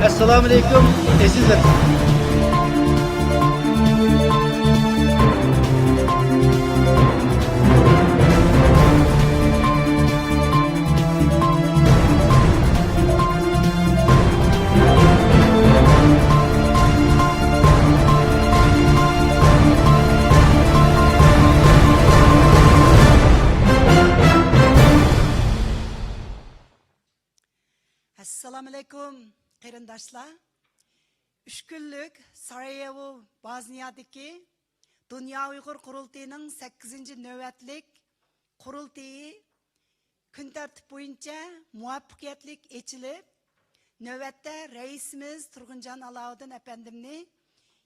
Assalamu alaikum, azizlar. Assalamu alaikum qarindoshlar. 3 kunlik Sarajevo, Bosniyadagi Dünya Uyg'ur qurultayining 8-ci navbatlik qurultayi kun tartibi bo'yicha muvaffaqiyatli ochilib, navbatda raisimiz Turg'unjon Aloviddin apandimni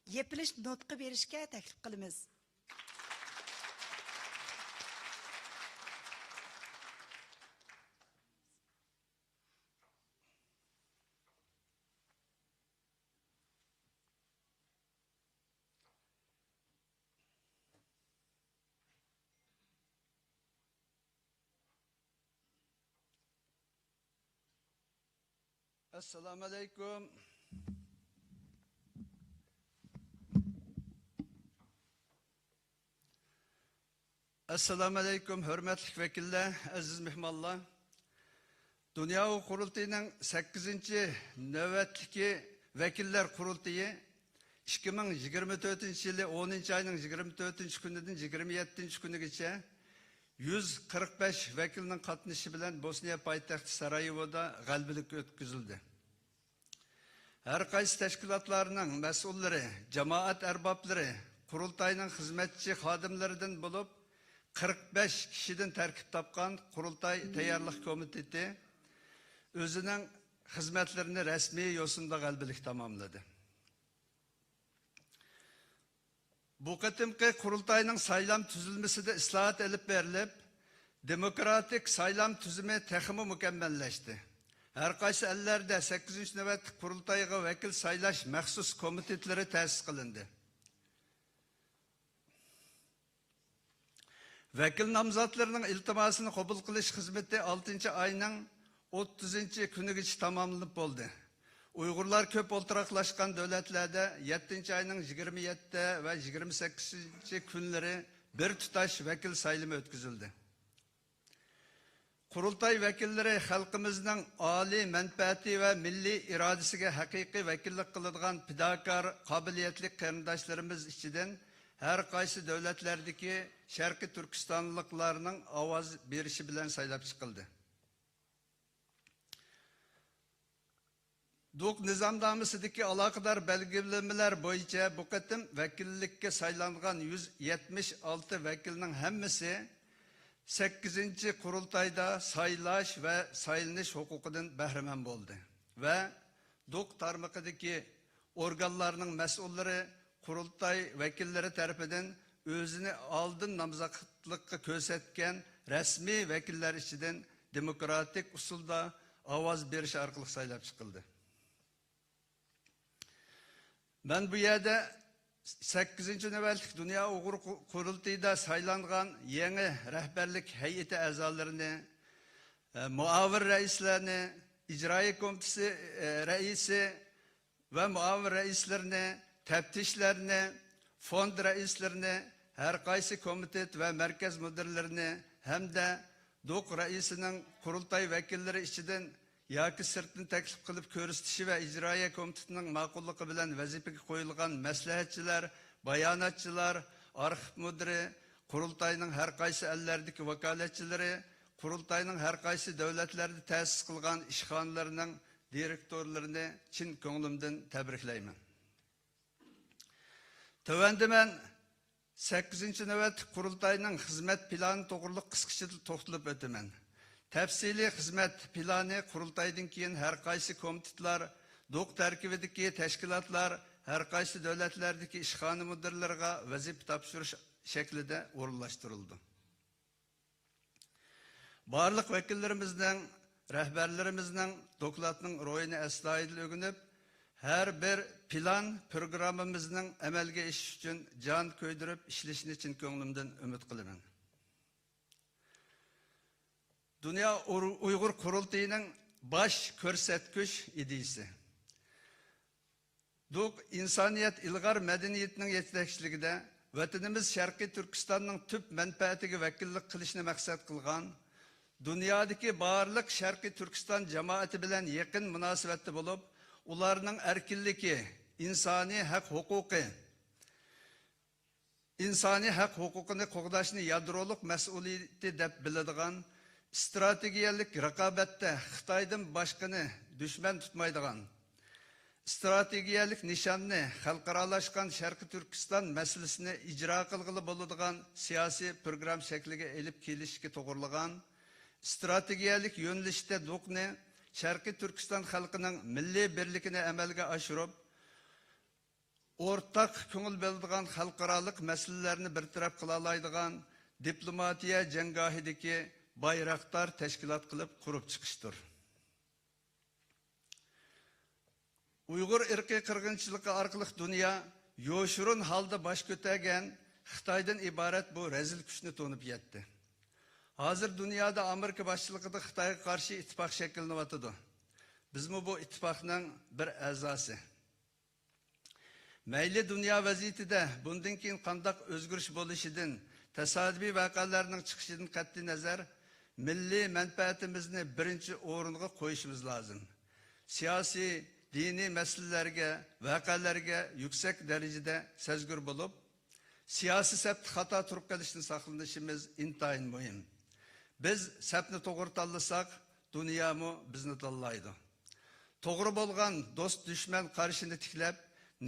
yepilish nutqi berishga taklif qilamiz. Assalamu alaikum. Assalamu alaikum, hürmetli vekiller, aziz mehmanlar. Dünya Kurultayı'nın 8-ci növbətdəki vekiller kurultayı 2024 yılı 10. ayının 24. günüdən 27. günügacha 145 vekilinin qatnaşı bilen Bosniya paytaxtı Sarajevo'da galbilik ötküzüldü. Her qaysı teşkilatlarının mesulleri, cemaat erbapları, kurultayının hizmetçi xadimlerinden bulup 45 kişiden terkip tapkan Kurultay Tayarlıq Komiteti özünün hizmetlerini resmi yosunda galbilik tamamladı. Bu qıtımki kurultayının saylam tüzülmesi de ıslahat elip verilip, demokratik saylam tüzümü teximi mükemmelleşti. Her qaysı ellerde 8. növbətlik kurultayıga vekil saylaş məxsus komitetleri təsis qılındı. Vekil namzatlarının iltimasını qabul qilish xizmeti 6. ayının 30. günügacha tamamlanıp oldu. Uygurlar köp oltıraqlaşkan devletlerde 7. ayının 27 ve 28. günleri bir tutaş vekil saylımı ötküzüldü. Kurultay vekilleri halkımızın âli menfaati ve milli iradesiga hakiki vekillik kılıdığan pidakar, kabiliyetli qarindoshlarimiz içinden her qaysı devletlerdeki Şarkı Türkistanlıklarının avaz berişi bilen saylap çıkıldı. Duk nizamnamesideki alakadar belgelemeler boyunca bu kıtım vekillikke saylangan 176 vekilinin hemmisi 8. kurultayda saylaş ve sayılış hukukundan bəhrəmən oldu. Ve Duk tarmaqıdaki organlarının mesulleri kurultay vekilleri tarafından özünü aldın namzatlıkka kösetken resmi vekiller içinden demokratik usulda avaz beriş arkalık saylap çıkıldı. Ben bu yerde 8. növbətlik Dünya Uğur Kurultayı'da saylangan yeni rehberlik heyeti azalarını, muavir reislerini, icraiye komitesi reisi ve muavir reislerini, teftişlerini, fond reislerini, her qaysı komitet ve merkez müdürlerini hem de DOK reisinin kurultay vekilleri içinden yoki sirtni taklif qilib ko'rsatishi va ijroiya komitetinin ma'qulligi bilan vazifaga qo'yilgan maslahatchilar, bayonotchilar, arxiv mudiri, qurultayning har qaysi ellardagi vakolatchilari, qurultayning har qaysi davlatlarda ta'sis qilgan ishxonalarining direktorlarini chin ko'nglimdan tabriklayman. Tövəndə mən 8. növbətlik qurultayının xizmət planı to'g'riliq qisqacha to'xtalib o'taman. Tefsili hizmet planı kurultaydan keyin her qaysı komitetler, DOK terkibideki teşkilatlar, her qaysı devletlerdeki işxana müdürlerine vazife tapşırış şeklinde orunlaştırıldı. Barlık vekillerimizden, rehberlerimizden doklatının royunu eslayidil ögünüp, her bir plan programımızın emelge iş için can köydürüp işleşini için könglimden ümit kılıman. Dünya Uygur Kurultayı'nın baş körsetkiş idisi. Duk insaniyet ilgar medeniyetinin yetekçiligide vatanımız Şarkı Türkistan'ın tüp menfaatiga vakillik qilishni maqsad qilgan, dünyadaki barliq Şarkı Türkistan cemaati bilan yaqin munosabatda bo'lib, ularning erkinligi, insoniy haq huquqini qo'g'dashni yadroliq mas'uliyati deb biladigan, strategiyalik raqobatda Xitoydan boshqani dushman tutmaydigan, strategiyalik nishonni xalqaralashgan Şarkı Türkistan masalasini ijro qilg'ili bo'ladigan siyosiy program shakliga elib kelishga to'g'rilagan, strategiyalik yo'nalishda do'qni Şarkı Türkistan xalqining milliy birligini amalga oshirib, o'rtaq ko'ngil bo'ladigan xalqarалық masalalarni bartaraf qila oladigan diplomatiya jangohidagi bayroqlar tashkilot qilib qurib chiqishdir. Uyg'ur irqiy qirg'inchiligi orqali dunyo yo'shurun holda bosh ko'targan Xitoydan iborat bu rezil kuchni to'nib yetdi. Hozir dunyoda Amerika boshchiligida Xitoyga qarshi ittifoq shakllanyapti. Bizmi bu ittifoqning bir a'zosi. Mayli dunyo vaziyatida bundan keyin qandaq o'zgarish bo'lishidan, tasodifiy voqealarning chiqishidan qat'iy nazar, milliy manfaatimizni birinchi o'ringa qo'yishimiz lozim. Siyosiy, diniy masalalarga, voqealarga yuksak darajada sezgur bo'lib, siyosiy sapda xato turib qolishdan saqlanishimiz intayin muhim. Biz sapni to'g'ri tanlasak, dunyomi bizni tanlaydi. To'g'ri bo'lgan do'st dushman qarshini tiklab,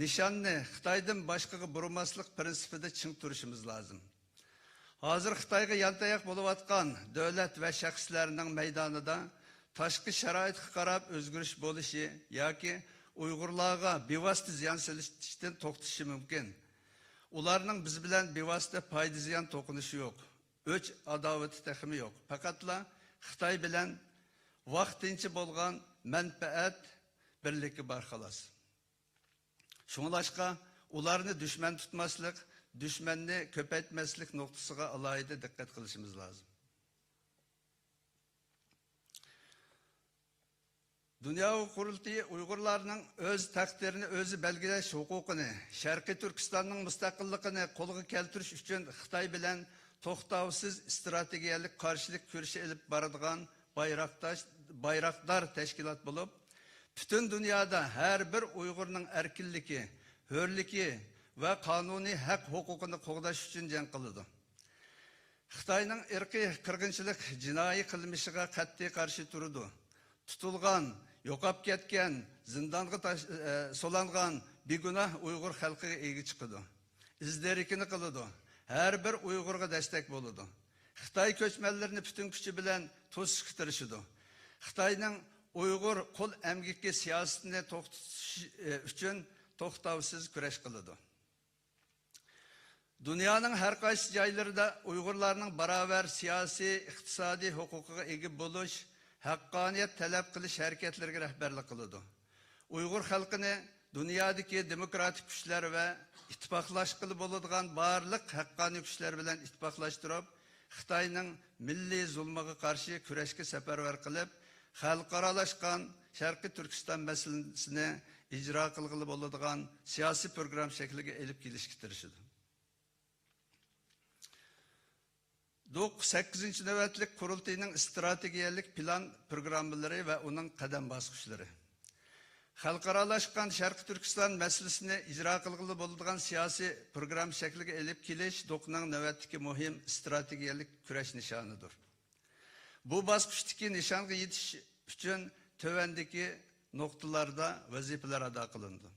nishonni Xitoydan boshqaga burmaslik prinsipida ching turishimiz lozim. Hozir Xitoyga yantayoq bo'layotgan davlat va shaxslarning maydonida tashqi sharoitga qarab o'zgarish bo'lishi yoki Uyg'urlarga bevosita ziyon solishdan to'xtashi mumkin. Ularning biz bilan bevosita foyda ziyon to'qinishi yo'q. O'ch adovati taxmi yo'q. Faqatla Xitoy bilan vaqtincha bo'lgan manfaat birligi bor xolos. Şunlaşqa ularni dushman tutmaslik, dushmanni ko'paytmaslik nuqtasiga alohida diqqat qilishimiz lozim. Dunyo qurultiyi Uyg'urlarning o'z taqdirini o'zi belgilash huquqini, Sharqiy Turkistonning mustaqilligini qo'lga keltirish uchun Xitoy bilan to'xtovsiz strategiyalik qarshilik ko'rishi olib boradigan bayroqdor tashkilot bo'lib, bütün dünyada her bir Uyg'urning erkinligi, hürligi ve kanuni hak hukukunu qo'g'dash uchun jang qiladi. Xitoyning irqiy qirg'inchilik jinoiy qilmishiga qat'iy qarshi turdi. Tutilgan, yo'qolib ketgan, zindonga solangan begunoh Uyg'ur xalqiga ega chiqdi. İzlerikini qiladi. Her bir Uyg'urga destek bo'ladi. Xitoy ko'chmanlarni bütün kuchi bilan to'sishga tirishdi. Xitoyning Uyghur qul emgikki siyasetini to'xtatish uchun to'xtovsiz kurash qiladi. Dunyoning har qaysi joylarida Uyg'urlarning barobar siyosiy, iqtisodiy huquqiga ega bo'lish, haqqoniyat talab qilish harakatlariga rahbarlik qiladi. Uyg'ur xalqini dunyodagi demokratik kuchlar va ittifoqlashqili bo'ladigan barliq haqqoniy kuchlar bilan ittifoqlashtirib, Xitoyning milliy zulmiga qarshi kurashga safarbar qilib, xalqaralashgan Sharqi Turkiston masalasini ijro qilg'ili bo'ladigan siyosiy program shakliga elib kelishga tirishdi. 8. navbatlik qurultayning strategiyalik plan programmalari va uning qadam bosqichlari. Xalqaralashgan Sharqi Turkiston masalasini ijro qilg'ili bo'ladigan siyosiy program shakliga elib kelish do'qning navbatdagi muhim strategiyalik kurash nishonidir. Bu bosqichdagi nishonga yetish uchun tövendeki noktalarda vazifeler ado qilindi.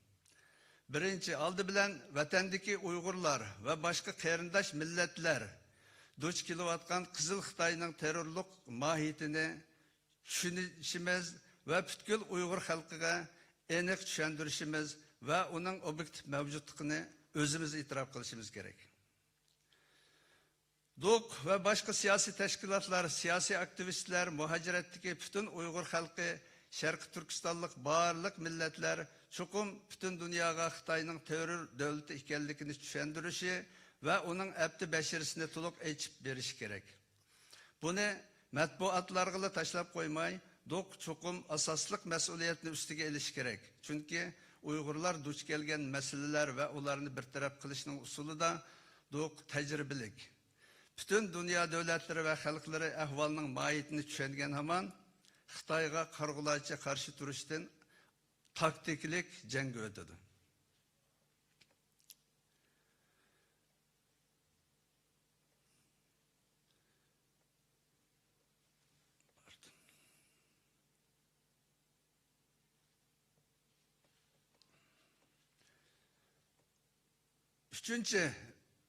Birinchi, oldi bilan vatandagi Uyg'urlar va boshqa qarindosh millatlar duch kelayotgan Qizil Xitoyning terrorlik mohiyatini tushunishimiz va butkul Uyg'ur xalqiga aniq tushuntirishimiz va uning obyektiv mavjudligini o'zimiz e'tirof qilishimiz kerak. DOK ve başka siyasi teşkilatlar, siyasi aktivistler, muhaciratdaki bütün Uyghur halkı, Şarkı Türkistanlık barlık milletler, çukum bütün dünyaya Xitoyning terör devleti ekanligini tushuntirişi ve onun abdi bashirisini to'liq aytib berish kerak. Buni matbuotlarga tashlab qo'ymay, doq çoqum asaslık mesuliyetini üstüge eliş gerek. Çünkü Uygurlar duç gelgen meseleler ve onlarını bir taraf kılışının usulü da doq tecrübelik. Bütün dünya devletleri ve halkları ahvalının mahiyetini düşengen haman Xitayga qargılayca karşı turuştan taktiklik cengi ödedi. Üçüncü,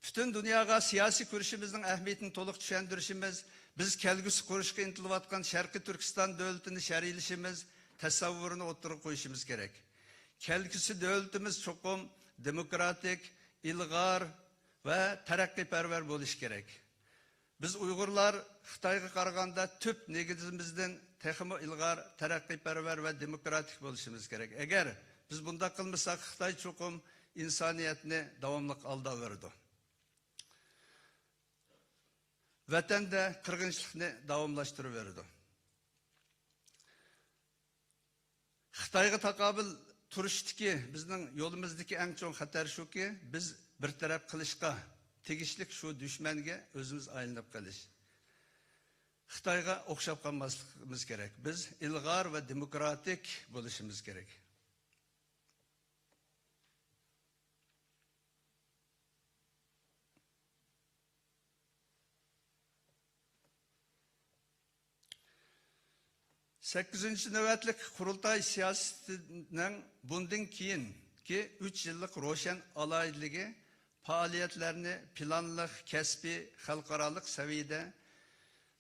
bütün dünyaya siyasi kuruşumuzun ehmiyetini toluk düşendirişimiz, biz kelgüsü kuruşka intilatkan Şarkı Türkistan devletini şerilişimiz, tasavvurunu oturup koyuşumuz gerek. Kelgüsü devletimiz çokum demokratik, ilgar ve terakkiperver buluş gerek. Biz Uygurlar Xitayga qaraganda tüp negizimizden texmi ilgar, terakkiperver ve demokratik buluşumuz gerek. Eğer biz bunda kılmasak Xitay çokum insaniyetini davamlık alda verdi. Vatanda kırgınçlıkını davamlaştırıverdi. Xitayga taqabil turuşdiki bizning yolumuzdaki en çok xatar şu ki biz bir taraf qilishga tegishlik şu düşmanga özümüz aylanib qolish. Xitayga o'xshab qolmasligimiz kerak. Biz ilg'or ve demokratik bo'lishimiz kerak. Sekizinci növetlik kurultay siyasetinin bundan keyin ki 3 yıllık roşen alayligi faaliyetlerini planlıq, kesbi, xalqaralık seviyede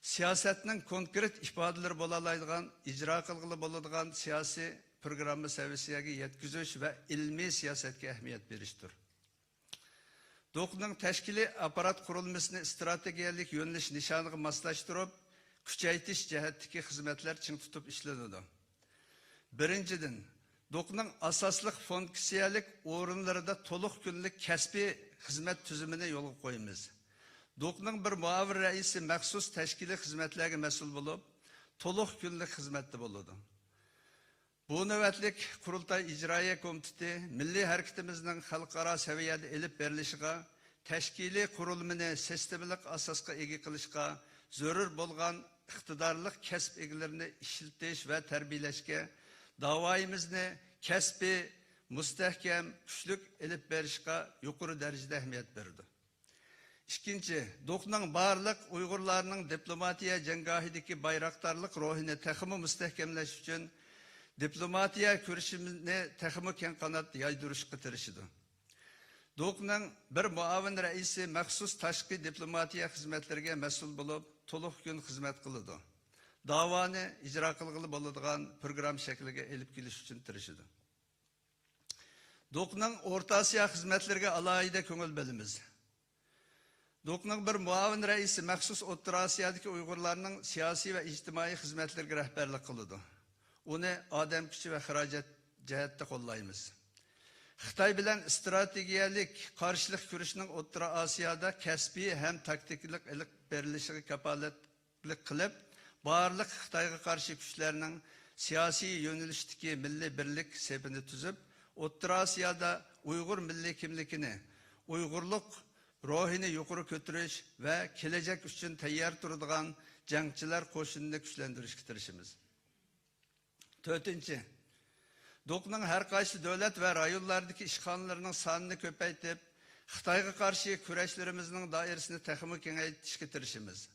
siyasetinin konkret ifadeleri bolalaydigan, icra kılgılı boladigan siyasi programı seviyesine yetkizüş ve ilmi siyasetke ehmiyet veriştir. DOQ'nun teşkili aparat kurulmasını stratejiyalik yöneliş nişanıga maslaştırıp, küçeytiş cihetteki hizmetler çın tutup işlenildi. Birinciden, DOQ'nun asaslık fonksiyonlik orunlarında toluk günlük kesbi hizmet tüzümüne yolu koyumuz. DOQ'nun bir muavir reisi məxsus teşkili hizmetlerine mesul bulup, toluk günlük hizmette buludu. Bu növetlik Kurultay İcraiye Komiteti, milli hareketimizin halkara seviyede elip berilişiga, teşkili kurulumunu sistemlik asasga egi kılışga, zörür bolgan iktidarlık kesp egilerini işiltiş ve terbiyeleşke, davayimizni kesbi, müstehkem, güçlük elip berişga yukarı derecede ehmiyet verdi. İkinci, DOQ'nun barlık Uygurlarının diplomatiya cengahideki bayraktarlık ruhini teximi müstehkemleş için diplomatiya körüşümünü teximi ken kanat yaydırışkı tirişidi. DOQ'nun bir muavin reisi məxsus taşqi diplomatiya hizmetlerine mesul bulup, toluk gün hizmet kılıdı. Davanı icra kılgılı boladigan program şekliga elip kelish için tirişidi. DOQ'nun Orta Asya hizmetlerine alayida köngül belimiz. DOQ'nun bir muavin reisi məxsus Orta Asya'daki Uygurlarının siyasi ve ictimai hizmetlerine rehberlik kılıdı. Onu adam gücü ve xarajat cihette kollayımız. Xitay bilen stratejiyalik karşılık görüşünün Orta Asya'da kesbi hem taktiklik ilik berilişi kapaletlik kılıp, barlık Xitayga karşı güçlerinin siyasi yönelişteki milli birlik sepini tüzüp, Orta Asya'da Uygur milli kimlikini, Uygurluk ruhini yukarı götürüş ve gelecek için tayyar durduğun cengçiler koşununu güçlendiriş getirişimiz. Dördüncü, DOQ'nun her kaysi devlet ve rayonlardaki işgallarının sanını köpeytip, Xitayga karşı küreşlerimizin dairesini teximi kengaytiş getirişimiz.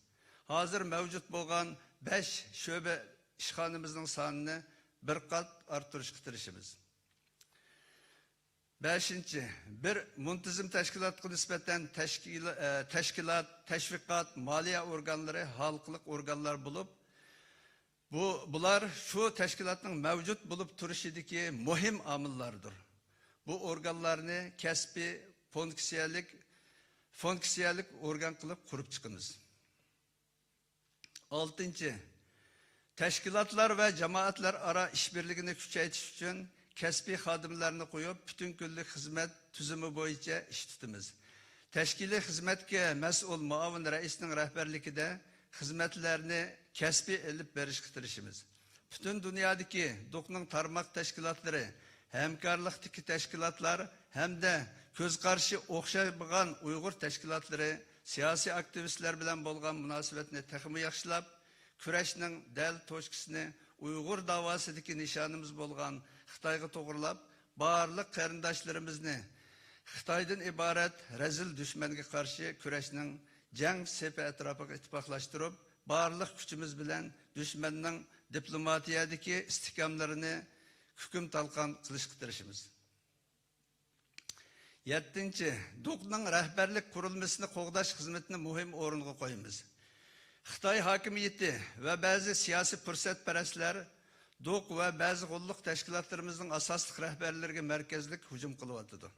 Hazır mevcut bolgan 5 şöbe işgalımızın sanını bir kat artırış getirişimiz. Beşinci, bir muntizim teşkilatı nispeten teşkilat, teşvikat, maliye organları, halklık organlar bulup, bular şu teşkilatın mevcut bulup turuşidiki muhim amillardır. Bu organlarını kesbi, fonksiyonlik organ kılıp kurup çıkınız. Altıncı, teşkilatlar ve cemaatler ara işbirliğini küçeytiş için kesbi xadimlerini koyup bütün günlük hizmet tüzümü boyunca iş tutumuz. Teşkili hizmetke mesul muavin reisinin rehberliğinde hizmetlerini kesbi elip beriş getirişimiz. bütün dünyadaki DUK'ның tarmak teşkilatları, hemkarlıktaki teşkilatlar hem de köz karşı okşaymagan Uygur teşkilatları, siyasi aktivistler bilen bolgan münasebetini texmi yaxşılap, küreşning del toşkisini Uygur davasidagi nişanımız bolgan Xitayga to'g'rilab, barliq qarindoshlarimizni Xitoydan iborat rezil dushmanga qarshi kurashning jang sepi atrofiga ittifoqlashtirib, barliq kuchimiz bilan dushmanning diplomatiyadagi istikamlarini hukm talqon qilishga tirishimiz. 7. DUK'ның rahbarlik qurilmasini qo'g'dash xizmatini muhim o'ringa qo'yamiz. Xitoy hokimiyati va ba'zi siyosiy fursatparastlar DUK va ba'zi qo'lliq tashkilotlarimizning asosli rahbarlariga markazlik hujum qilyapti.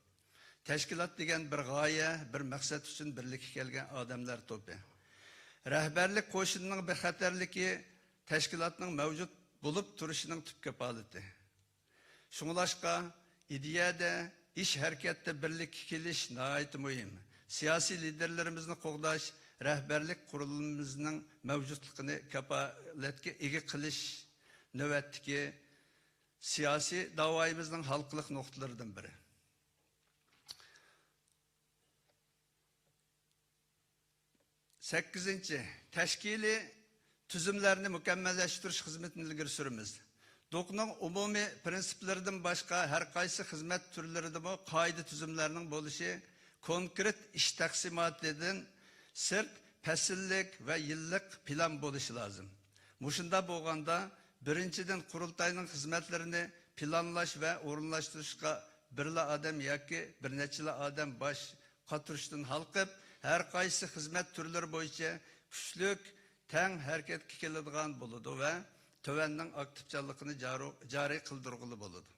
Tashkilot degan bir g'oya, bir maqsad uchun birlikka kelgan odamlar to'pi. Rahbarlik qo'shinining bexatarligi tashkilotning mavjud bo'lib turishining tub kapolati. Shunglashqa ideyada, ish harakatda birlik kelish nihoyat muhim. Siyosiy liderlarimizni qo'g'dash, rahbarlik qurilmamizning mavjudligini kapolatga ega qilish navbatdagi siyosiy da'voyimizning xalqlik nuqtalaridan biri. 8. Tashkiliy tuzumlarni mukammallashtirish xizmatini ilgari suramiz. DUK'ның umumiy prinsiplaridan boshqa har qaysi xizmat turlaridagi qoida tuzumlarning bo'lishi konkret ish taqsimotidan sirt fasillik va yillik plan bo'lishi lozim. Mushunda bo'lganda birinchidan qurultayning xizmatlarini planlash va o'rinlashtirishga birla odam yoki bir nechila odam bosh qotirishdan halqib, har qaysi xizmat turlari bo'yicha kuchlik tang harakatga keladigan bo'ladi va tovanning aktivchanligini joriy qildirg'ili bo'ladi.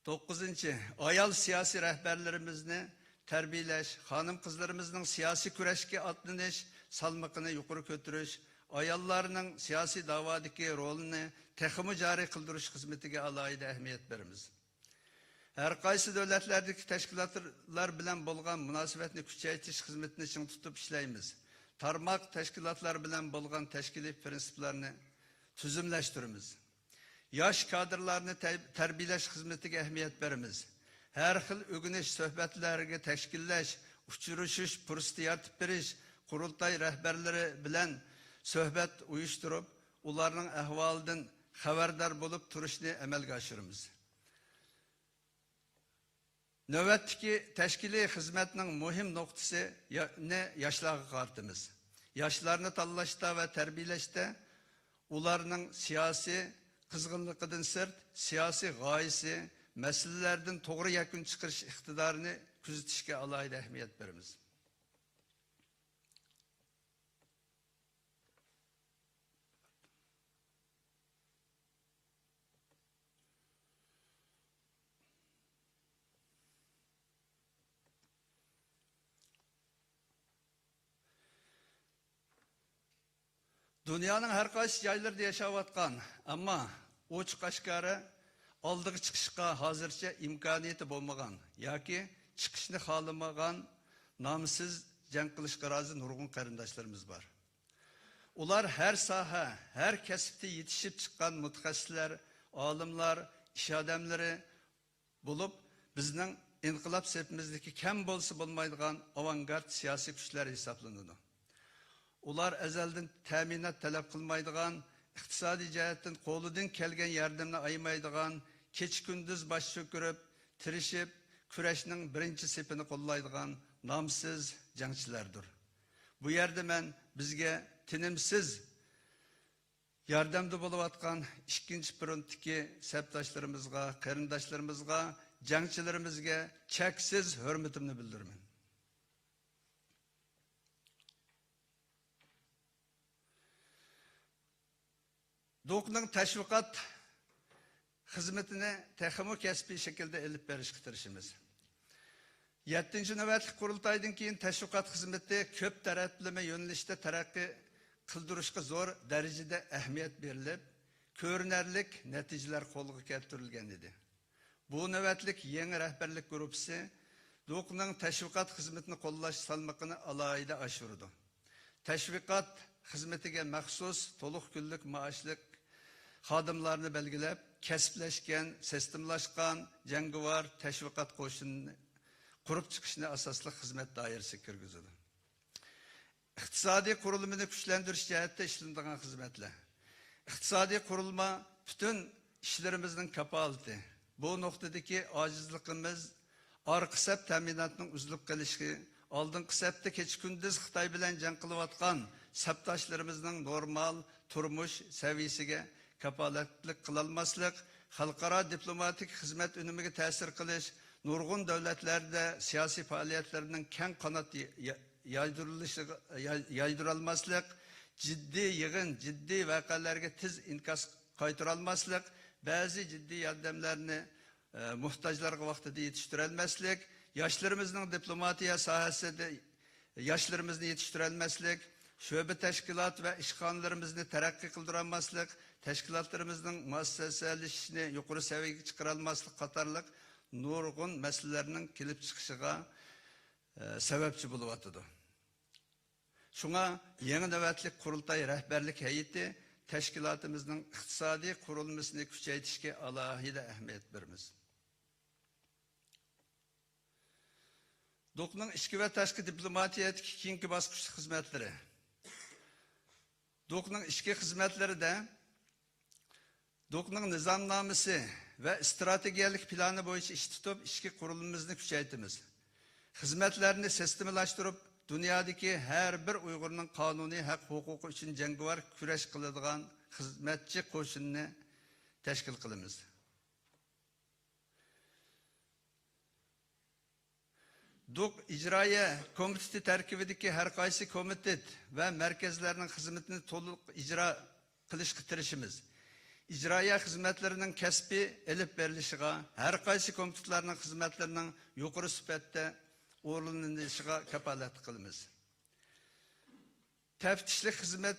9. Ayol siyosiy rahbarlarimizni tarbiyalash, xonim qizlarimizning siyosiy kurashga otlanish salmoqini yuqori ko'tarish, ayollarning siyosiy da'vodagi rolini texmi joriy qildirish xizmatiga alohida ahamiyat beramiz. Her qaysi davlatlardagi tashkilotlar bilan bo'lgan munosabatni kuchaytirish xizmatini ching tutib ishlaymiz. Tarmoq tashkilotlar bilan bo'lgan tashkiliy prinsiplarni tuzumlashtiramiz. Yosh kadrlarni tarbiyalash xizmatiga ahamiyat beramiz. Har xil o'g'inish suhbatlariga tashkillash, uchrashish fursati yaratib berish, qurultay rahbarlari bilan suhbat uyushtirib, ularning ahvolidan xabardor bo'lib turishni amalga oshiramiz. Navbatdagi tashkiliy xizmatning muhim nuqtasi yoshlarga qaratamiz. Yoshlarni tanlashda va tarbiyalashda ularning siyosiy qizg'inligidan sirt, siyosiy g'oyasi, masalalardan to'g'ri yakun chiqarish iqtidorini kuzatishga alohida ahamiyat beramiz. Dünyanın her qaysi joylarida yashayotgan, ammo ochiq oshkora oldiga chiqishga hozircha imkoniyati bo'lmagan yoki chiqishni xohlamagan nomsiz jang qilishga rozi nurg'un qarindoshlarimiz bor. Ular her soha, her kasbda yetishib chiqqan mutaxassislar, olimlar, ish odamlari bo'lib, bizning inqilob sepimizdagi kam bo'lsa bo'lmaydigan avangard siyosiy kuchlar hisoblanadi. Ular ezelden teminat talep kılmaydıgan, iktisadi cihetten qo'lidan kelgan yardımını aymaydigan, keç gündüz baş çökürüp, tirişip, kurashning birinchi sepini qo'llaydigan nomsiz jangchilardir. Bu yerde men bizga tinimsiz yordamda bo'layotgan ikkinchi frontdagi sabdoshlarımızga, qarindoshlarımızga, jangchilarimizga cheksiz hurmatimni bildiraman. DUK'ның tashviqot xizmatini texmo kasbiy shaklda elib berishga tirishimiz. 7. navbatlik qurultaydan keyin tashviqot xizmati ko'p taraflama yo'nalishda taraqqiy qildirishga zo'r darajada ahamiyat berilib, ko'rinarlik natijalar qo'lga keltirilgan edi. Bu navbatlik yangi rahbarlik guruhi DUK'ның tashviqot xizmatini qo'llash salmoqini alohida oshirdi. Tashviqot xizmatiga maxsus to'liq kunlik maoshlik xodimlarni belgilab, kasblashgan, sistemlashgan jangovar tashviqot qo'shinini qurib chiqishni asosli xizmat doirasiga kirgizadi. İqtisadi kurulumunu güçlendiriş cihette işlendiğin hizmetler. İqtisadi kurulma bütün işlerimizin kapaleti. Bu noktadaki acizlikimiz, arka sep teminatının uzlup gelişi, aldığın septe keç gündüz Xitay bilen can kılıvatkan septaşlarımızın normal turmuş seviyesine kapaletlik kılalmaslık, halkara diplomatik hizmet önümüge tesir kılış, nurgun devletlerde siyasi faaliyetlerinin ken kanat yaydırılmaslık, ciddi yığın, ciddi vakalarga tiz inkas kaytırılmaslık, bazı ciddi yardımlarını muhtaçlarga vaxtida yetiştirilmeslik, yaşlarımızın diplomatiya sahasında yaşlarımızı yetiştirilmeslik, şöbe teşkilat ve işkanlarımızı terakki kıldıramazlık, teşkilatlarımızın muasseselişini yukarı seviyeye çıkarılmaslık katarlık nurgun meselelerinin kilip çıkışıga sebepçi buluvatıdı. Şuna yeni nöbetlik kurultay rehberlik heyeti teşkilatımızın iktisadi kurulmasını küçeytişke alahide ehemmiyet verimiz. DOK'nun içki ve taşkı diplomatiyet kinki baskıçlı hizmetleri. DOK'nun içki hizmetleri de DOK'nun nizamnamesi ve stratejiyelik planı boyunca iş tutup içki kurulumumuzu küçeytimiz. Hizmetlerini sistemlaştırıp dünyadaki her bir Uygur'un kanuni hak hukuku için jangovar küreş kılıdığan hizmetçi koşununu teşkil kılımız. DOK icraya komiteti terkibideki her kaysi komitet ve merkezlerinin hizmetini toluk icra kılış kıtırışımız. İcraya hizmetlerinin kesbi elip verilişiğe, her kaysi komitetlerinin hizmetlerinin yukarı süpette uğurlanışığa kapalet kılımız. Teftişlikten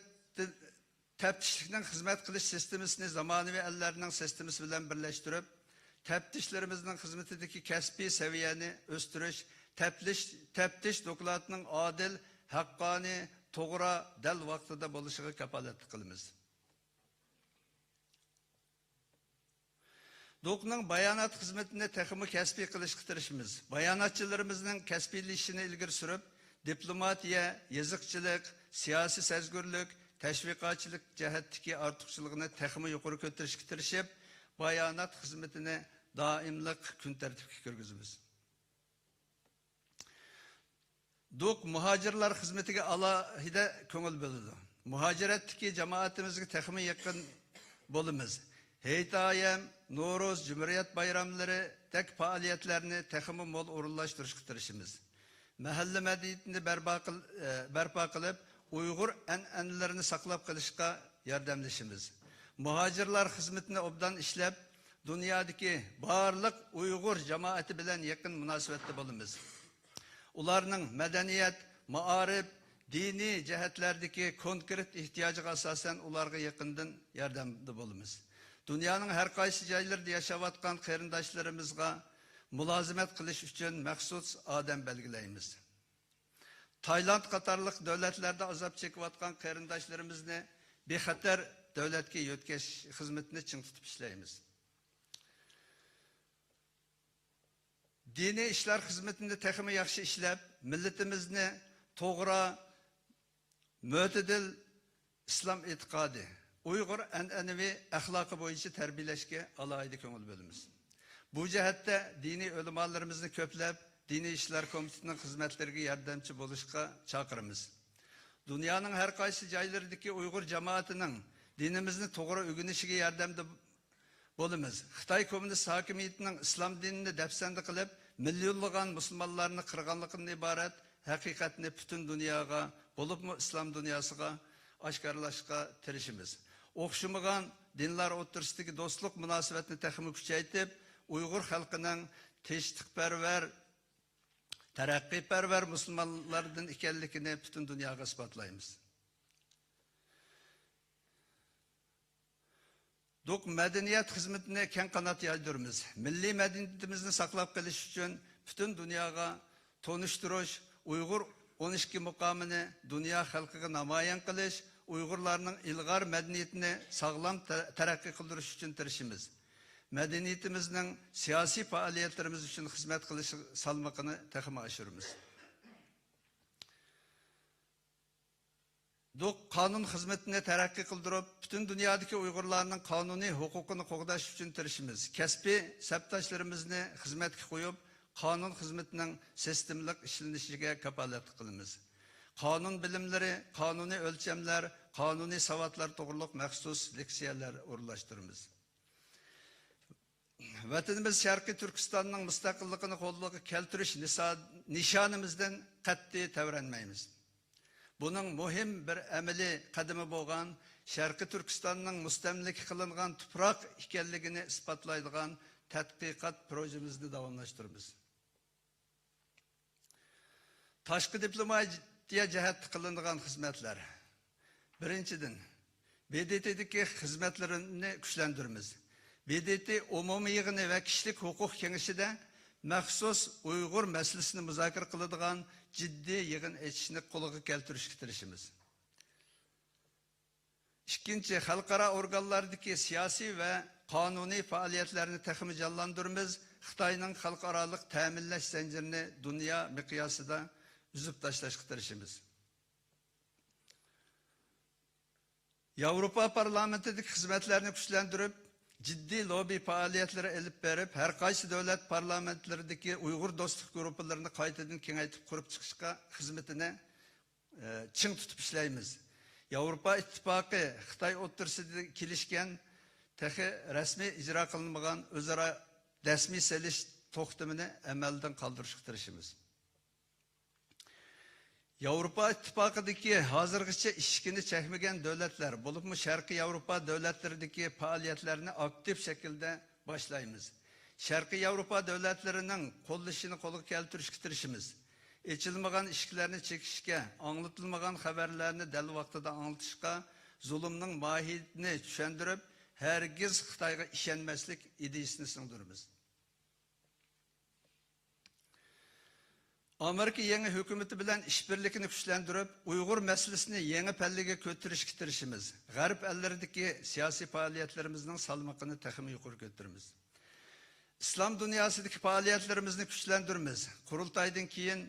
hizmet kılış sistemisini zamanı ve ellerinin sistemisi bilen birleştirip, teftişlerimizin hizmetindeki kesbi seviyeni östürüş, teftiş dokulatının adil, hakkani, toğra, del vaktida buluşuğa kapalet kılımız. DOK'nun bayanat hizmetinde tekimi kesbi kılış kıtırışımız. Bayanatçılarımızın kesbili işini ilgiri sürüp, diplomatiya, yazıkçılık, siyasi sezgürlük, teşvikatçılık cihetteki artıkçılığını tekimi yukarı götürüş kıtırışıp, bayanat hizmetine daimlik gün tertipki kürgüzümüz. DOK muhacirlar hizmetine alahide köngül bölüdü. Muhaciretteki cemaatimizge tekimi yakın bolumuz. Heytayem, Noruz, Cumhuriyet bayramları tek faaliyetlerini tekimi mol urullaştırış kıtırışımız. Mahalle medeniyetini berpa kılıp, Uygur enlerini saklap kılışka yardımlaşımız. Muhacirlar hizmetini obdan işlep, dünyadaki barlık Uygur cemaati bilen yakın münasebette bulunumuz. Ularının medeniyet, maarif, dini cihetlerdeki konkret ihtiyacı asasen ularga yakından yardımda bulunumuz. Dünyanın her kaysi jaylarında yaşavatkan kerindaşlarımızga mülazimet kılış için məxsus adem belgileyimiz. Tayland katarlık devletlerde azap çekivatkan kerindaşlarımızını bir xatar devletke yötkeş hizmetini çın tutup işleyimiz. Dini işler hizmetinde tekimi yaxşı işlep, milletimizni toğra, mötedil İslam itikadi, Uygur en'enevi ahlakı boyunca terbiyeleşke alaydı köngül bölümümüz. Bu cihette dini ölümalarımızı köplep, Dini İşler Komitesi'nin hizmetlerine yardımcı buluşka çağırımız. Dünyanın her kaysi jaylarındaki Uygur cemaatinin dinimizni toğra ügünüşüge yardımcı bolumuz. Xitay Komünist hakimiyetinin İslam dinini defsendi kılıp, milyonluğun Müslümanlarını kırganlıkından ibaret hakikatini bütün dünyaya, bolup mu İslam dünyasıga aşkarlaşka tirişimiz. Okşumugan dinler oturuştaki dostluk münasebetini tekimi küçeytip, Uygur halkının teşvikperver, terakkiperver Müslümanlardan ikenlikini bütün dünyaya ispatlayımız. DOK medeniyet hizmetine ken kanat yaydırımız. Milli medeniyetimizni saklap kaliş için bütün dünyaya tonuşturuş, Uygur 12 mukamını dünya halkına namayan kılış, Uyg'urlarning ilg'or madaniyatini sog'lom taraqqiy qildirish uchun tirishimiz. Madaniyatimizning siyosiy faoliyatlarimiz uchun xizmat qilish salmoqini taxmin oshiramiz. Qonun xizmatini taraqqiy qildirib, butun dunyodagi Uyg'urlarning qonuniy huquqini qo'g'dash uchun tirishimiz. Kasbiy sabtashlarimizni xizmatga qo'yib, qonun xizmatining sistemlik ishlanishiga kafolat qilamiz. Qonun bilimlari, qonuniy o'lchamlar, qonuniy savodlar to'g'riliq maxsus leksiyalar o'rlashtiramiz. Vatanimiz Sharqiy Turkistonning mustaqilligini qo'lga keltirish nishonimizdan qat'iy tavranmaymiz. Buning muhim bir amaliy qadami bo'lgan Sharqiy Turkistonning mustamlik qilingan tuproq ekanligini isbotlaydigan tadqiqot projemizni davomlashtiramiz. Tashqi diplomatiya jihatda qilingan xizmatlar. Birinchidan, BDT'dagi xizmatlarini kuchlantiramiz. BDT umumiy yig'ini va kishilik huquq kengashida maxsus Uyg'ur masalasini muzokara qiladigan jiddiy yig'in etishni qo'lga keltirishga tirishimiz. Ikkinchi, xalqaro organlardagi siyosiy va qonuniy faoliyatlarni taxmin jonlantiramiz. Xitoyning xalqaroliq ta'minlash zanjirini dunyo miqyosida uzib tashlashga tirishimiz. Yevropa parlamentidagi xizmatlarni kuchlantirib, ciddi lobby faaliyetlere elip berip, her qaysi devlet parlamentlerideki Uygur dostluk gruplarını qaytadan kengaytip kurup çıkışka hizmetine çın tutup işleyimiz. Avrupa İttifakı Xitay o'ttirisida kelishgan tehi resmi icra kılınmagan özara resmi selish to'xtamini amaldan qoldirishga tirishimiz. Avrupa İttifakı'daki hazırgıçça işkini çekmegen devletler, bulupmu Şarkı Avrupa devletlerindeki faaliyetlerini aktif şekilde başlayımız. Şarkı Avrupa devletlerinin qo'llashini qo'lga keltirishga tirishimiz. Echilmagan ishkilarni chekishga, anlatılmagan haberlerini dal vaqtida anlatishga, zulümning mohiyatini tushuntirib, hergiz Xitoyga ishonmaslik ideyasini singdiramiz. Amerika yangi hukumati bilan ishbirlikni kuchlantirib, Uyg'ur masalasini yangi pallaga ko'tarishga tirishimiz. G'arb elleridagi siyosiy faoliyatlarimizning salmoqini taxmin yuqori ko'taramiz. İslam dunyosidagi faoliyatlarimizni kuchlantiramiz. Qurultaydan keyin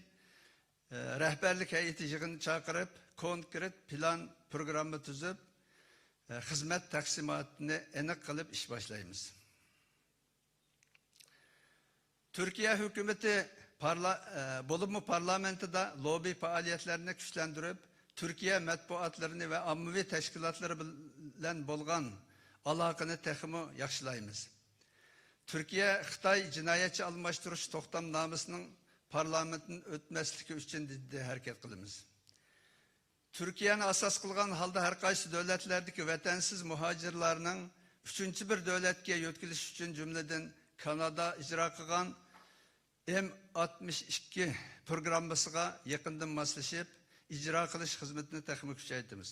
rahbarlik hay'ati yig'in chaqirib, konkret plan programma tuzib, xizmat taqsimotini aniq qilib ish boshlaymiz. Türkiye hukumati Bolumlu parlamentida lobby faaliyetlerini güçlendirip, Türkiye matbuatlarını ve ammavi teşkilatları bilen bolgan alakını texmi yaxshilaymiz. Türkiye Xitay cinayetçi almashtirish to'xtamnomasining parlamentin o'tmasligi uchun jiddiy harakat qilamiz. Türkiye'ni asas qilgan holda har qaysi davlatlardagi vatansiz muhojirlarning uchinchi bir davlatga yo'tkilish uchun jumladan Kanada ijro qilgan M62 programmasıga yakından maslashib, icra qilish xizmatini taxmin kuchaytiramiz.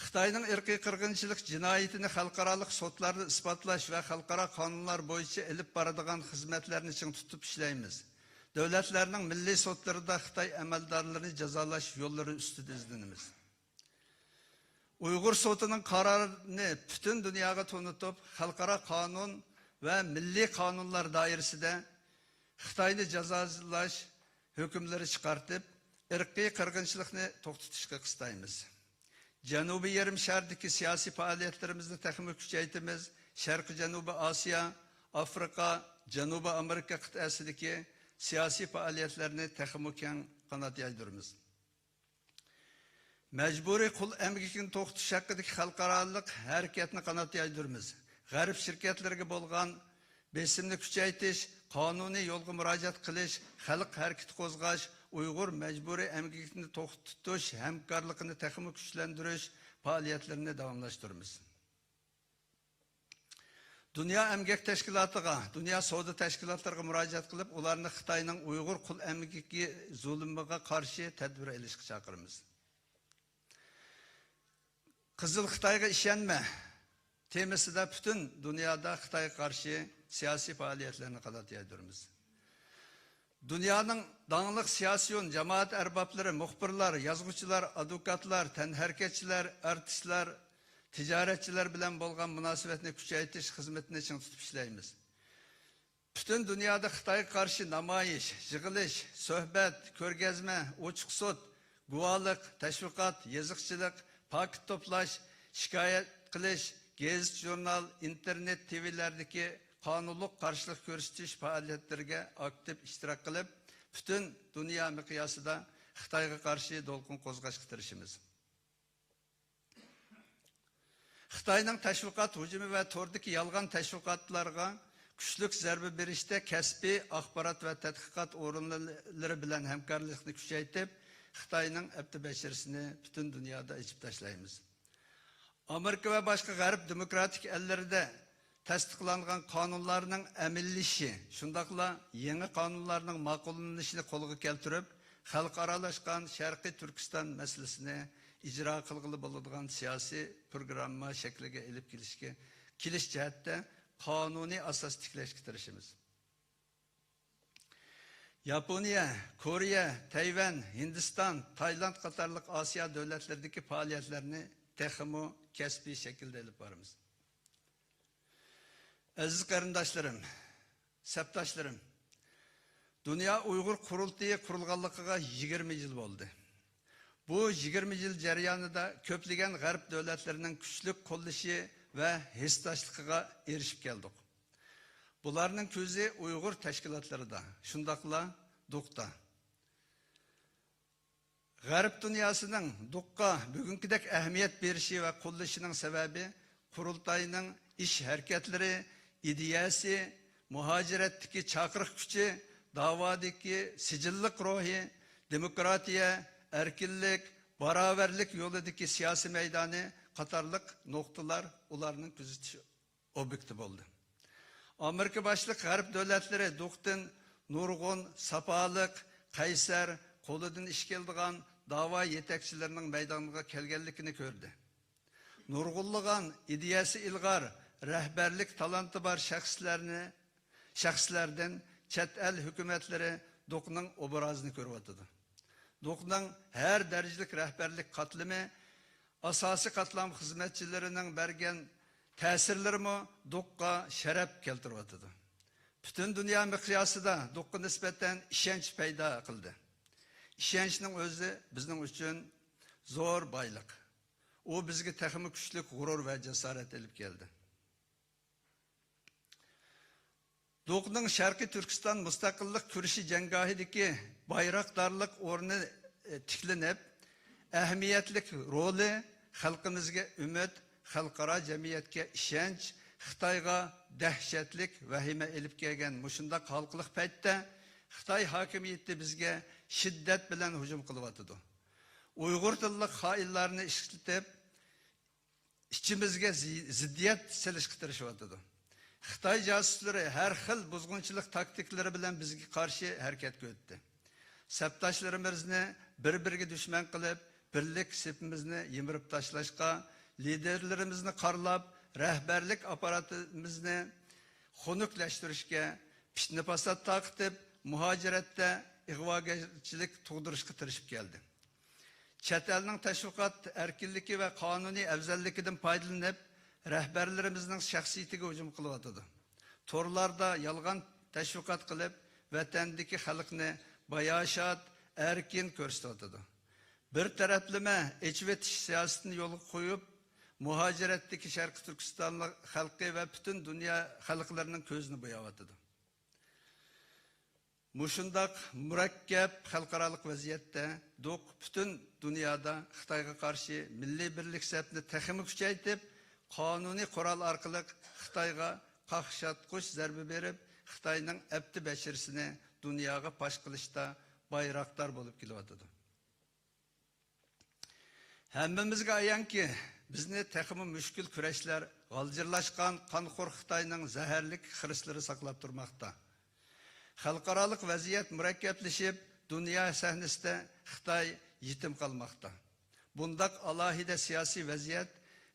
Xitoyning irqiy qirg'inchilik jinoyatini xalqaro sotlarda isbotlash va xalqaro qonunlar bo'yicha elib boradigan xizmatlarni ching tutib ishlaymiz. Davlatlarning milliy sotlarida Xitoy amaldorlarini jazolash yo'llari ustida izlanamiz. Uyg'ur sotining qarorini butun dunyoga tanitib, xalqaro qonun ve milli kanunlar dairesinde Xitoyni jazolash hükümleri çıkartıp, irqiy qirg'inchilikni to'xtatishga qistaymiz. Janubiy yarim shardagi siyosiy faoliyatlarimizni taxmin kuchaytiramiz. Sharqiy Janubiy Osiyo, Afrika, Janubiy Amerika qit'asidagi siyosiy faoliyatlarni taxmin keng qanot yaydiramiz. Mecburi qul emgikini to'xtatish haqidagi xalqaroliq harakatni qanot yaydiramiz. G'arb shirkatlariga bo'lgan besimni kuchaytirish, qonuniy yo'lga murojaat qilish, xalq harakati qo'zg'ash, Uyg'ur majburiy emgikni to'xtatish hamkorligini taxmin kuchlantirish faoliyatlarini davomlashtiramiz. Dunyo emgak tashkilotiga, dunyo savdo tashkilotlariga murojaat qilib, ularni Xitoyning Uyg'ur qul emgiki zulmiga qarshi tadbir olishga chaqiramiz. Qizil Xitoyga ishonma temasida bütün dünyada Xitoyga qarshi siyosiy faoliyatlarni qanot yaydiramiz. Dünyanın dağınık siyasi cemaat erbapları, muhbirler, yazgıçılar, advokatlar, tenherketçiler, artistler, ticaretçiler bilen bolgan münasebetini küçeytiş hizmetini için tutup işleyimiz. Bütün dünyada Xitayga karşı namayış, yığılış, sohbet, körgezme, uçuk sot, guvalık, teşvikat, yazıkçılık, paket toplaş, şikayet kılış, gez, jurnal, internet, TV'lerdeki kanunluk karşılık görüştüş faaliyetlerine aktif iştirak kılıp, bütün dünya miqyasida Xitayga karşı dolkun kozgaşkı tırışımız. Xitayning teşvikat hücumu ve tordaki yalgan teşvikatlarga güçlük zerbe berişte kesbi, axbarat ve tedqiqat orunları bilen hemkarlıkını küçeytip, Xitayning ebdi beşerisini bütün dünyada içip taşlayımız. Amerika ve başka garip demokratik ellerde tasdiqlangan kanunlarının emillişi, şundakla yeni kanunlarının makullanışını kolga keltirip, xalqaralaşkan Şarkı Türkistan meselesini icra kılgılı bulunduğun siyasi programma şekline elip kiliş cihette kanuni asas tikleştirişimiz. Japonya, Kore, Tayvan, Hindistan, Tayland katarlık Asya devletlerdeki faaliyetlerini tehimu kesbi şekilde elip varımız. Aziz karındaşlarım, septaşlarım, Dünya Uygur Kurultayı kurulganlıkıga 20 yıl oldu. Bu 20 yıl jaryanida köpligen garip devletlerinin güçlük kollışı ve hissdaşlıkıga erişip geldik. Bularının közü Uygur teşkilatları da, şundakla DUK'ta. Garip dünyasının DUK'ka bugünkidek ehmiyet berişi ve kollaşının sebebi kurultayının iş hareketleri, ideyası, muhaciretteki çakırık gücü, davadaki sicillik ruhi, demokratiya, erkinlik, beraberlik yolundaki siyasi meydanı, katarlık noktalar ularının küzütü objektif oldu. Amerika başlık garip devletleri DUK'tın nurgun, sapalık, Kayser, koludun işkeldiğen dava yetekçilerinin meydanına kelgenlikini gördü. Nurgulluğun ideyası ilgar, rehberlik talantı var şahslardan çet el hükümetleri DUK'nın obrazını görüyordu. DUK'nın her derecelik rehberlik katlımı, asası katlam hizmetçilerinin bergen tesirlerimi DUK'ka şeref keltiriyordu. Bütün dünya miqyasida DUK'ka nispeten işenç peyda kıldı. İşençnin özü bizning için zor baylık. O bizge texmi güçlük gurur ve cesaret elip geldi. DUK'nın Şarkı Türkistan müstakillik kürüşü cengahideki bayraktarlık ornu tiklenip, ehmiyetlik rolü halkımızga ümit, halkara cemiyetke işenç, Xitayga dehşetlik vahime elip kelgen muşundak halkılık paytda Xitay hakimiyeti bizge şiddet bilen hücum kılıvatıdı. Uygur tillik hainlerini işletip içimizge ziddiyet selişkittirişivatıdı. Xitay casusları her xil buzgunçılık taktikleri bilen bizge karşı hareket götürdü. Septaşlarımızını birbirine düşman kılıp, birlik sepimizni yimirip taşlaşka, liderlerimizni karlap, rehberlik aparatımızını xunukleştirişke, pişnipasat takıtıp, muhacirette igvageçilik tuğduruşka tırışıp geldi. Çet elinin teşvikat erkinliki ve kanuni evzellikiden paydalanıp, rehberlerimizin şahsiyetiga hücum kılıvatıdı. Torlarda yalgan teşvikat kılıp, vatandaki halkını bayaşat, erkin körüstüvatıdı. Bir taraflama içvetiş siyasetini yolu koyup, muhaciretteki Şarkı Türkistanlı halkı ve bütün dünya halklarının gözünü boyavatıdı. Muşundak murakkep halkaralık vaziyette DUK bütün dünyada Xitayga karşı milli birlik sepini teximi küçeytip, kanuni kural arkalık Xitayga qaqşatkuş zerbe berip, Xitayning ebdi beşirisini dünyaya paş kılışta bayraktar bolup kelivatıdı. Hemmemizge ayan ki bizni teximi müşkül küreşler galcırlaşkan kanxor Xitayning zaharlik hırsları saklap durmakta. Halkaralık vaziyet mürekkepleşip dünya sahnesinde Xitay yetim kalmakta. Bundak alahide siyasi vaziyet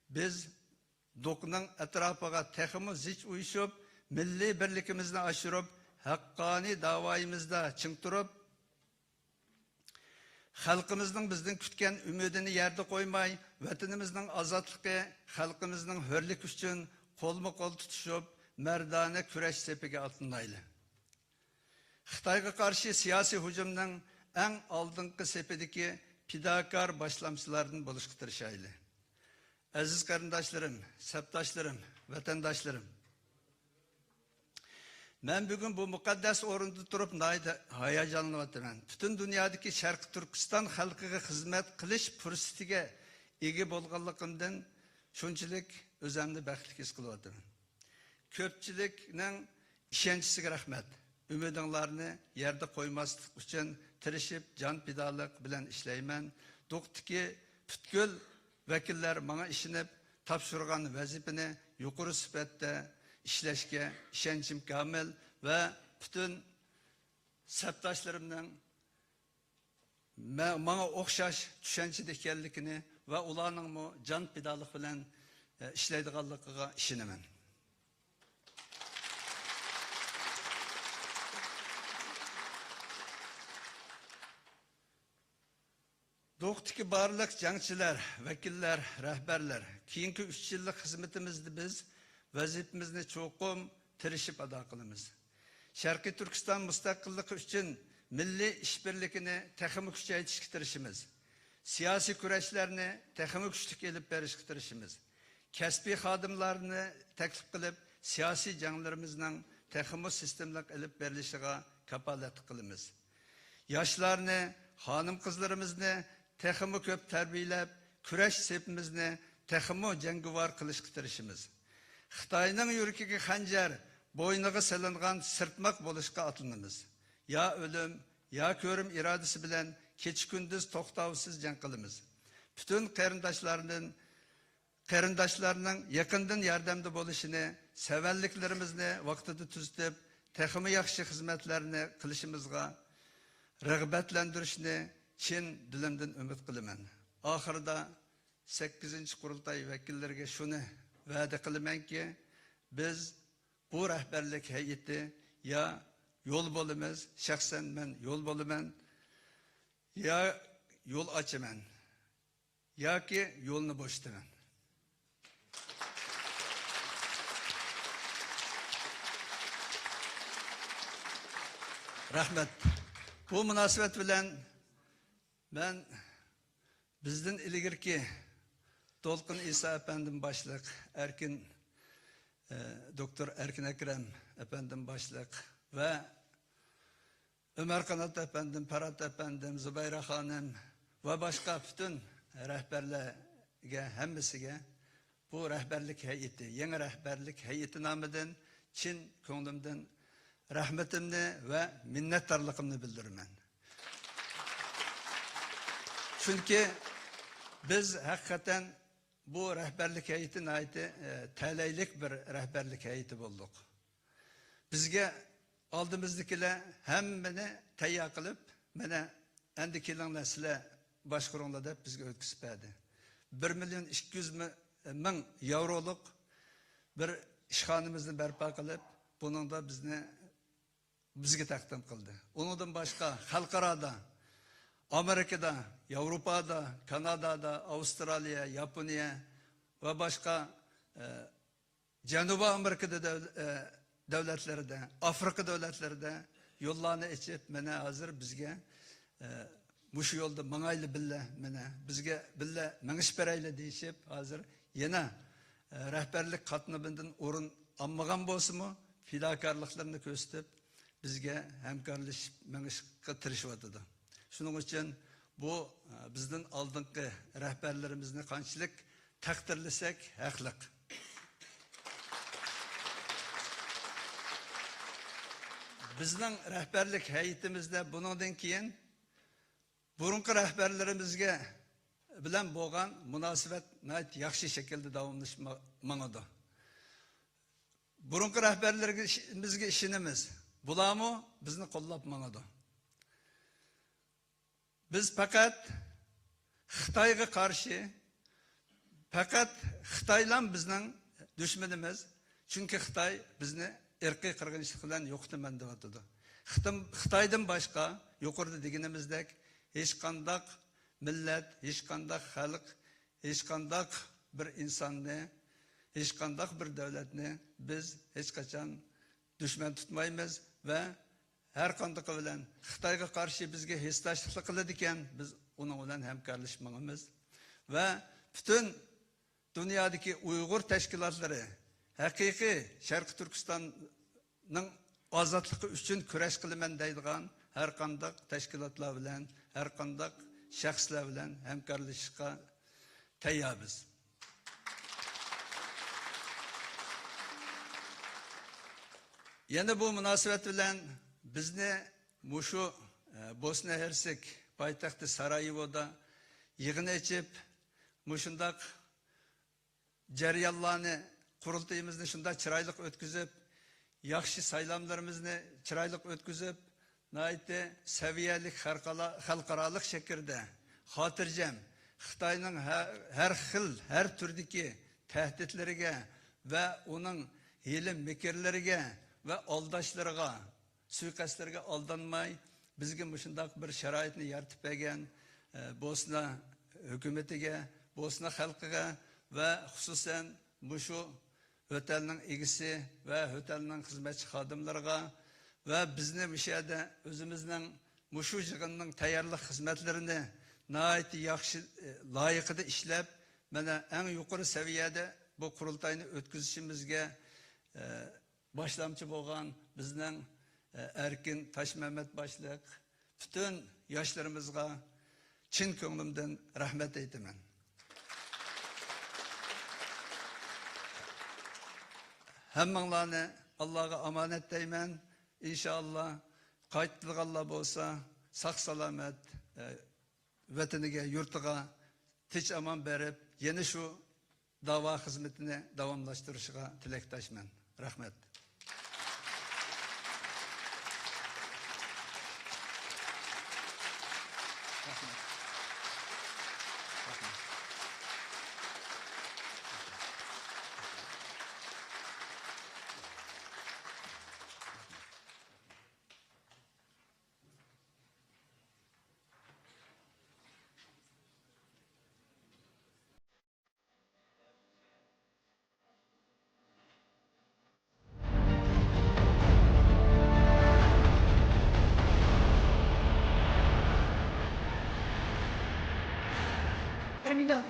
biz DUK'nın etrafıga teximi ziç uyuşup milli birlikimizni aşırıp haqqani davoyimizda ching turib, xalqimizning bizdan kutgan umidini yerda qo'ymay, vatanimizning ozodligi, xalqimizning hurlik uchun qo'lma-qo'l tutishib, mardona kurash sepiga atlanaylik. Xitoyga qarshi siyosiy hujumning eng oldingi sepidagi fidokor boshlamchilardan bo'lishga tirishaylik. Aziz qarindoshlarim, sabdoshlarim, vatandoshlarim. Men bugun bu muqaddas o'rinda turib hayajonlanyapman. Butun dunyodagi Sharq Turkiston xalqiga xizmat qilish fursatiga ega bo'lganligimdan shunchalik o'zimni baxtli his qilyapman. Ko'pchilikning ishonchiga rahmat. Umidinglarni yerda qo'ymaslik uchun tirishib, jon pidalik bilan ishlayman. Do'qtiki butkul vakillar menga ishinib, topshirgan vazifani yuqori sifatda ishlashga ishonchim komil va butun sabdoshlarimning menga o'xshash tushunchada ekanligini va ularning jon pidalik bilan ishlaydiganligiga ishonaman. Do'qtiki barliq jangchilar, vakillar, rahbarlar, keyingi 3 yillik xizmatimizda biz vazifamizni cho'qim tirishib ado qilamiz. Sharqiy Turkiston mustaqilligi uchun milliy ishbirlikini texnik kuchaytirishga tirishimiz. Siyosiy kurashlarni texnik kuchlik elib berishga tirishimiz. Kasbiy xodimlarni taklif qilib, siyosiy janglarimizning texnik sistemlik elib berilishiga kapolat qilamiz. Yoshlarni, xonim qizlarimizni texnik ko'p tarbiyalab, kurash sepimizni texnik jangovar qilishga tirishimiz. Xitoyning yuragiga xanjar, bo'yniga silingan sirtmoq bo'lishga atlanamiz. Ya o'lim, ya ko'rim irodasi bilan kecha-kunduz to'xtovsiz jang qilamiz. Butun qarindoshlarning yaqindan yordamda bo'lishini, savalliklarimizni vaqtida tuzitib, texnik yaxshi xizmatlarni qilishimizga rag'batlantirishni chin dilimdan umid qilaman. Oxirida 8-qurultay vakillariga shuni va'da qilamanki, biz bu rahbarlik hay'ati ya yo'l bo'lamiz, shaxsan men yo'l bo'laman, ya yo'l ochaman, yoki yo'lni bo'shtaman. Rahmat. Bu munosabat bilan ben bizden ilgirki To'lqin İsa efendim başlık, Doktor Erkin Ekrem efendim başlık ve Ömer Kanat efendim, Parat efendim, Zübeyra Hanım ve başka bütün rehberlerge, hemmisiga bu rehberlik heyeti, yeni rehberlik heyeti namıdan Çin ko'nglimdan rahmetimni ve minnettarligimni bildiraman. Çünkü biz hakikaten bu rehberlik heyetine ait taleylik bir rehberlik heyeti bulduk. Bizge aldığımızdakiler hemmini tayyor qilib, mana endi kelinglar sizlar boshqaringlar deb bizga o'tkazib berdi. 1.200.000 yevroluk bir ishxonamizni barpo qilib, bunun da bizga taqdim qildi. Undan boshqa xalqaroda, Amerika'da, Avrupa'da, Kanada'da, Avustralya, Yaponiya ve başka Janubi Amerika'da devletlerinde, Afrika devletlerinde yollarını açıp mene hazır bizge muş yolda manaylı bille mene bizge bille mengiş bereyle deyişip hazır yine rehberlik katnıbından orun anmagan bolsa mu fidakarlıklarını gösterip bizge hemkarlaşıp mengiş tırışıvadıdı. Şunun için bu bizden aldığımız rehberlerimizin kançılık takdirlisek haklık. Bizden rehberlik heyetimizde bundan keyin burunki rehberlerimizge bilen boğan münasebet nayet yaxshi şekilde davamlaşmağıdı. Burunki rehberlerimizge işinimiz bulamı bizni qo'llab-mağıdı. Biz fakat Xitoyga qarshi, fakat Xitoylar bizning düşmanimiz. Çünkü Xitoy bizni irqiy qirg'inchilik bilan yo'qitaman deyotdi. Xitoydan boshqa yuqorida deganimizdek hech qanday millat, hech qanday xalq, hech qanday bir insonni, hech qanday bir davlatni biz hech qachon dushman tutmaymiz va har qanday bilan Xitoyga qarshi bizga hesdashlik qiladi ekan, biz uning bilan hamkorlashmoqmiz va butun dunyodagi Uyg'ur tashkilotlari haqiqiy Sharq Turkistonning ozodligi uchun kurash qilaman deydigan har qanday tashkilotlar bilan, har qanday shaxslar bilan hamkorlashishga tayyormiz. Yana bu munosabat bilan bizni mushu Bosna Hersek poytaxti Sarayevoda yig'in ochib, mushundaq jarayonlarni qurultayimizni shunda chiroyli o'tkazib, yaxshi saylamlarimizni chiroyli o'tkazib, nayte saviyalik xalqarалық shaklda xotirjam Xitoyning har xil, har turdagi tahditlariga va uning hiyla mekerlariga va aldashlarga, suiqasdlarga aldanmay, bizga mushundaq bir sharoitni yaratib bergan Bosna hukumatiga, Bosna xalqiga va xususan mushu otelning egisi va otelning xizmatchi xodimlariga va bizni mishada o'zimizning mushu yig'inning tayyorlik xizmatlarini nihoyat yaxshi loyiqida ishlab, mana eng yuqori saviyada bu qurultayni o'tkazishimizga boshlamchi bo'lgan bizning Erkin Toshmamat boshliq bütün yoshlarimizga chin ko'nglimdan rahmat aytaman. Hammanglarni Allohga omonat deyman. İnşallah qaytdiganlar bo'lsa, sog' salomat vataniga, yurtiga tinch amon berib, yana shu da'vo xizmatini davomlashtirishiga tilakdoshman. Rahmat. Terminó.